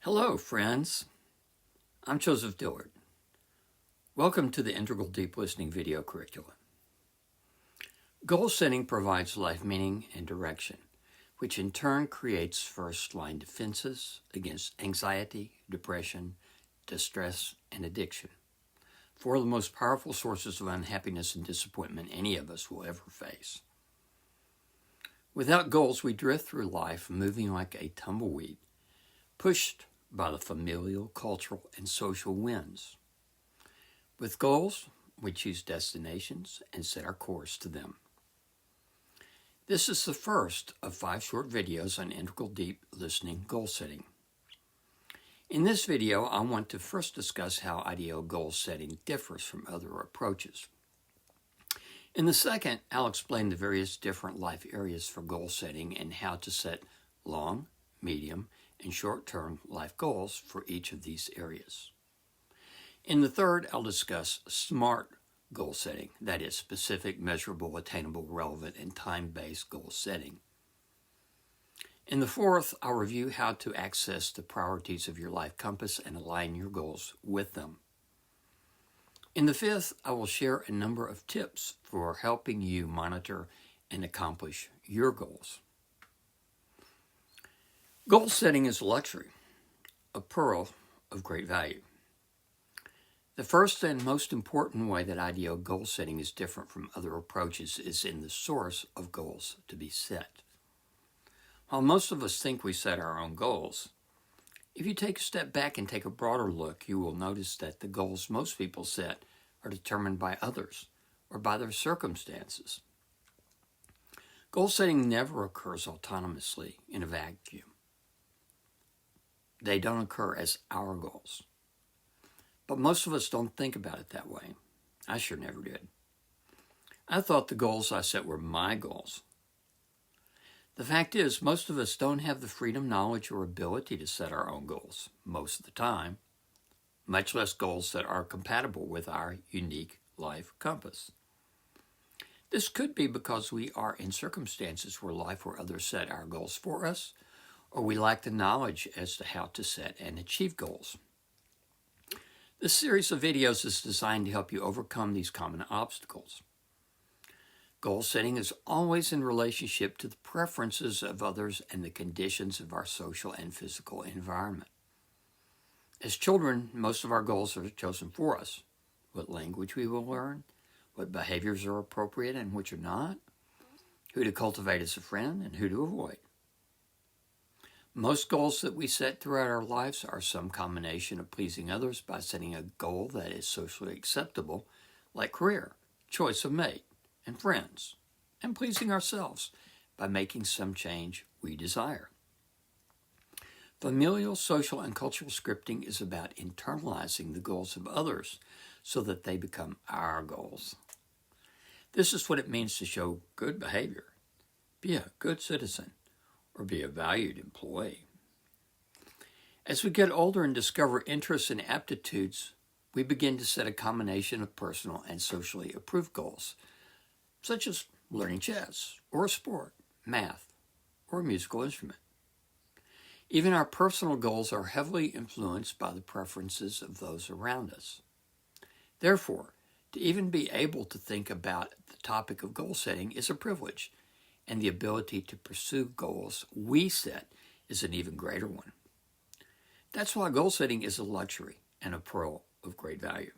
Hello, friends. I'm Joseph Dillard. Welcome to the Integral Deep Listening video curriculum. Goal setting provides life meaning and direction, which in turn creates first-line defenses against anxiety, depression, distress, and addiction, four of the most powerful sources of unhappiness and disappointment any of us will ever face. Without goals, we drift through life moving like a tumbleweed, pushed by the familial, cultural, and social winds. With goals, we choose destinations and set our course to them. This is the first of 5 short videos on integral deep listening goal setting. In this video, I want to first discuss how IDL goal setting differs from other approaches. In the second, I'll explain the various different life areas for goal setting and how to set long, medium, and short-term life goals for each of these areas. In the third, I'll discuss SMART goal setting, that is, specific, measurable, attainable, relevant, and time-based goal setting. In the fourth, I'll review how to access the priorities of your life compass and align your goals with them. In the fifth, I will share a number of tips for helping you monitor and accomplish your goals. Goal setting is a luxury, a pearl of great value. The first and most important way that IDL goal setting is different from other approaches is in the source of goals to be set. While most of us think we set our own goals, if you take a step back and take a broader look, you will notice that the goals most people set are determined by others or by their circumstances. Goal setting never occurs autonomously in a vacuum. They don't occur as our goals. But most of us don't think about it that way. I sure never did. I thought the goals I set were my goals. The fact is, most of us don't have the freedom, knowledge, or ability to set our own goals most of the time, much less goals that are compatible with our unique life compass. This could be because we are in circumstances where others set our goals for us, or we lack the knowledge as to how to set and achieve goals. This series of videos is designed to help you overcome these common obstacles. Goal setting is always in relationship to the preferences of others and the conditions of our social and physical environment. As children, most of our goals are chosen for us: what language we will learn, what behaviors are appropriate and which are not, who to cultivate as a friend, and who to avoid. Most goals that we set throughout our lives are some combination of pleasing others by setting a goal that is socially acceptable, like career, choice of mate, and friends, and pleasing ourselves by making some change we desire. Familial, social, and cultural scripting is about internalizing the goals of others so that they become our goals. This is what it means to show good behavior, be a good citizen, or be a valued employee. As we get older and discover interests and aptitudes, we begin to set a combination of personal and socially approved goals, such as learning chess, or a sport, math, or a musical instrument. Even our personal goals are heavily influenced by the preferences of those around us. Therefore, to even be able to think about the topic of goal setting is a privilege, and the ability to pursue goals we set is an even greater one. That's why goal setting is a luxury and a pearl of great value.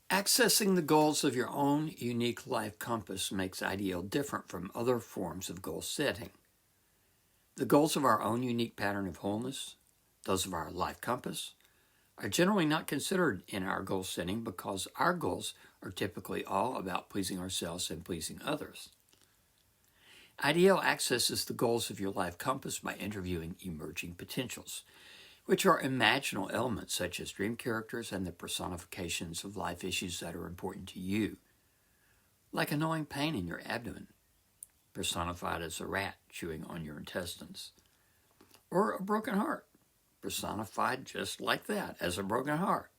Accessing the goals of your own unique life compass makes IDL different from other forms of goal setting. The goals of our own unique pattern of wholeness, those of our life compass, are generally not considered in our goal setting because our goals are typically all about pleasing ourselves and pleasing others. IDL accesses the goals of your life compass by interviewing emerging potentials, which are imaginal elements such as dream characters and the personifications of life issues that are important to you, like a gnawing pain in your abdomen, personified as a rat chewing on your intestines, or a broken heart, personified just like that as a broken heart.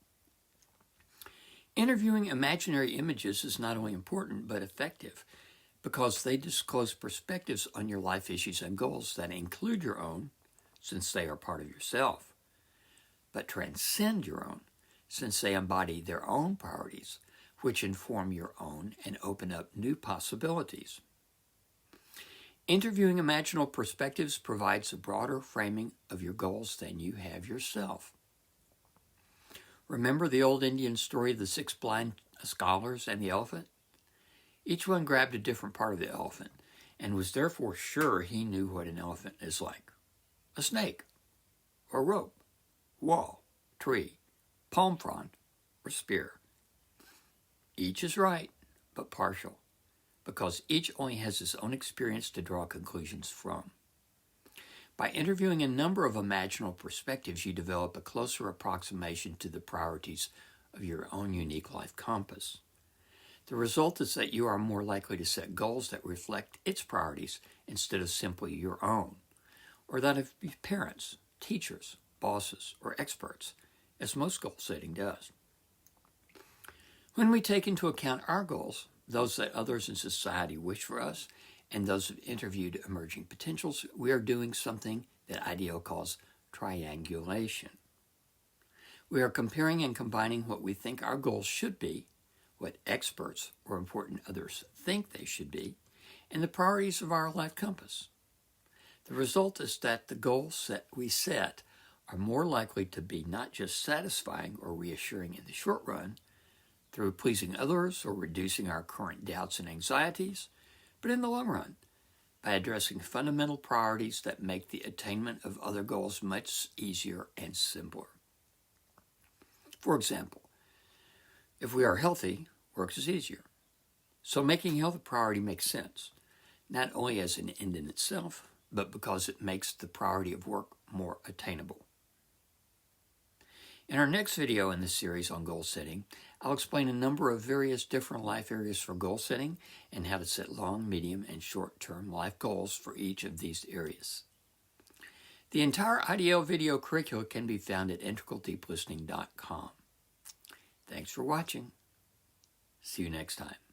Interviewing imaginary images is not only important but effective because they disclose perspectives on your life issues and goals that include your own, since they are part of yourself, but transcend your own, since they embody their own priorities, which inform your own and open up new possibilities. Interviewing imaginal perspectives provides a broader framing of your goals than you have yourself. Remember the old Indian story of the 6 blind scholars and the elephant? Each one grabbed a different part of the elephant and was therefore sure he knew what an elephant is like. A snake, or rope, wall, tree, palm frond, or spear. Each is right, but partial, because each only has his own experience to draw conclusions from. By interviewing a number of imaginal perspectives, you develop a closer approximation to the priorities of your own unique life compass. The result is that you are more likely to set goals that reflect its priorities instead of simply your own, or that of parents, teachers, bosses, or experts, as most goal setting does. When we take into account our goals, those that others in society wish for us, and those of interviewed emerging potentials, we are doing something that IDL calls triangulation. We are comparing and combining what we think our goals should be, what experts or important others think they should be, and the priorities of our life compass. The result is that the goals that we set are more likely to be not just satisfying or reassuring in the short run, through pleasing others or reducing our current doubts and anxieties, but in the long run, by addressing fundamental priorities that make the attainment of other goals much easier and simpler. For example, if we are healthy, work is easier. So making health a priority makes sense, not only as an end in itself, but because it makes the priority of work more attainable. In our next video in this series on goal setting, I'll explain a number of various different life areas for goal setting and how to set long, medium, and short-term life goals for each of these areas. The entire IDL video curricula can be found at integraldeeplistening.com. Thanks for watching. See you next time.